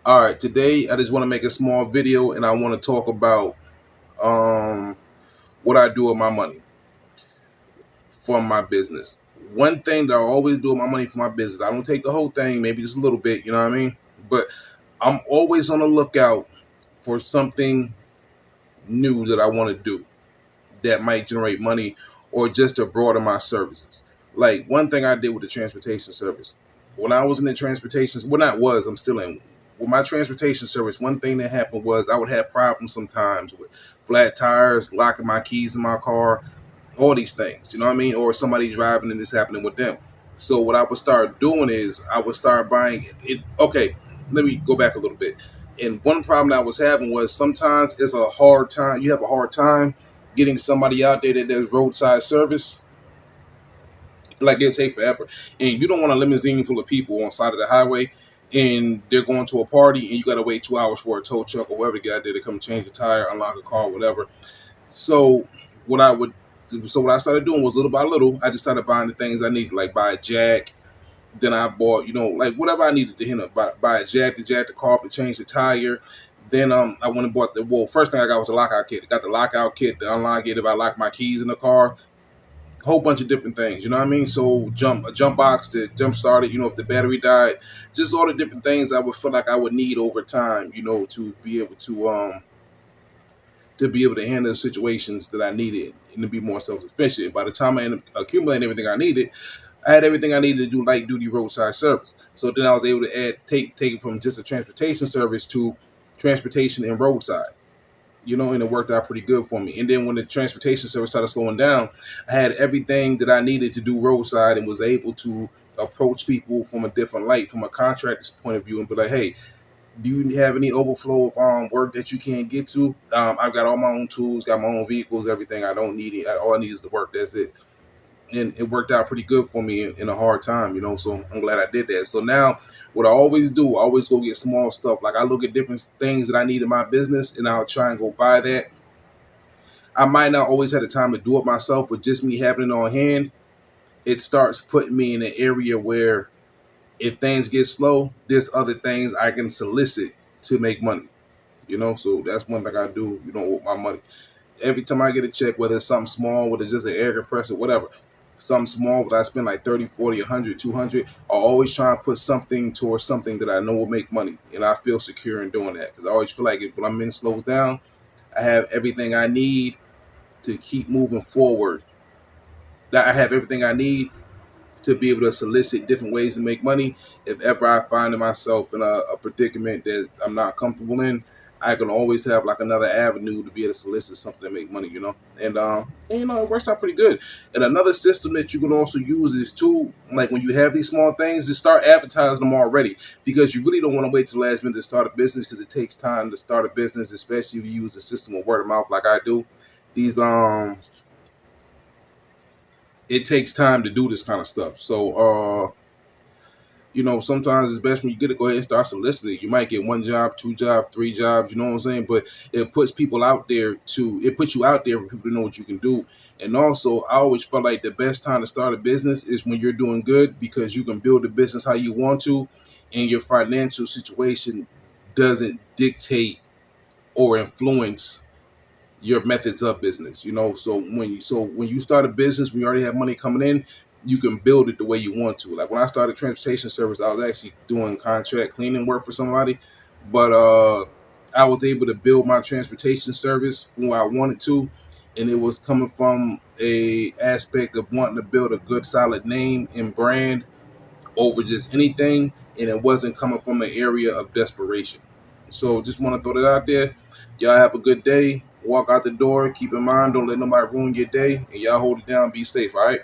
All right, today I just want to make a small video and I want to talk about um, what I do with my money from my business. One thing that I always do with my money for my business, I don't take the whole thing, maybe just a little bit, you know what I mean? But I'm always on the lookout for something new that I want to do that might generate money or just to broaden my services. Like one thing I did with the transportation service. When I was in the transportation, when I was, I'm still in. With my transportation service, one thing that happened was I would have problems sometimes with flat tires, locking my keys in my car, all these things, you know what I mean? Or somebody driving and this happening with them. So what I would start doing is I would start buying it. Okay, let me go back a little bit. And one problem I was having was sometimes it's a hard time. You have a hard time getting somebody out there that does roadside service. Like it'll take forever. And you don't want a limousine full of people on the side of the highway and they're going to a party and you got to wait 2 hours for a tow truck or whoever got there to come change the tire, unlock a car, whatever. So what I would so what I started doing was little by little, I just started buying the things I needed, like buy a jack. Then I bought, like whatever I needed to buy a jack, the car, to change the tire. Then I went and bought first thing I got was a lockout kit. I got the lockout kit to unlock it if I lock my keys in the car. A whole bunch of different things, you know what I mean? So a jump box to jump start it, if the battery died, just all the different things I would feel like I would need over time, to be able to handle the situations that I needed and to be more self-sufficient. By the time I ended up accumulating everything I needed, I had everything I needed to do light duty roadside service. So then I was able to take it from just a transportation service to transportation and roadside, and it worked out pretty good for me. And then when the transportation service started slowing down, I had everything that I needed to do roadside and was able to approach people from a different light, from a contractor's point of view, and be like, hey, do you have any overflow of work that you can't get to? I've got all my own tools, got my own vehicles, everything. I don't need it. All I need is the work. That's it. And it worked out pretty good for me in a hard time, so I'm glad I did that. So now what I always do, I always go get small stuff. Like I look at different things that I need in my business and I'll try and go buy that. I might not always have the time to do it myself, but just me having it on hand, it starts putting me in an area where if things get slow, there's other things I can solicit to make money. So that's one thing I do, with my money. Every time I get a check, whether it's something small, whether it's just an air compressor, whatever, something small, but I spend like 30, 40, 100, 200, I always try and put something towards something that I know will make money. And I feel secure in doing that because I always feel like when I'm in slows down, I have everything I need to keep moving forward. That I have everything I need to be able to solicit different ways to make money. If ever I find myself in a predicament that I'm not comfortable in, I can always have like another avenue to be able to solicit something to make money, and it works out pretty good. And another system that you can also use is too, like when you have these small things, just start advertising them already, because you really don't want to wait till the last minute to start a business, because it takes time to start a business, especially if you use a system of word of mouth like I do. These It takes time to do this kind of stuff. So sometimes it's best when you get it, go ahead and start soliciting. You might get one job, two jobs, three jobs, you know what I'm saying? But it puts people out there it puts you out there for people to know what you can do. And also, I always felt like the best time to start a business is when you're doing good, because you can build a business how you want to, and your financial situation doesn't dictate or influence your methods of business. So when you start a business, when you already have money coming in, you can build it the way you want to. Like when I started transportation service, I was actually doing contract cleaning work for somebody, but I was able to build my transportation service the way I wanted to, and it was coming from a aspect of wanting to build a good solid name and brand over just anything, and it wasn't coming from an area of desperation. So just want to throw that out there. Y'all have a good day. Walk out the door. Keep in mind, don't let nobody ruin your day, and y'all hold it down. Be safe, all right?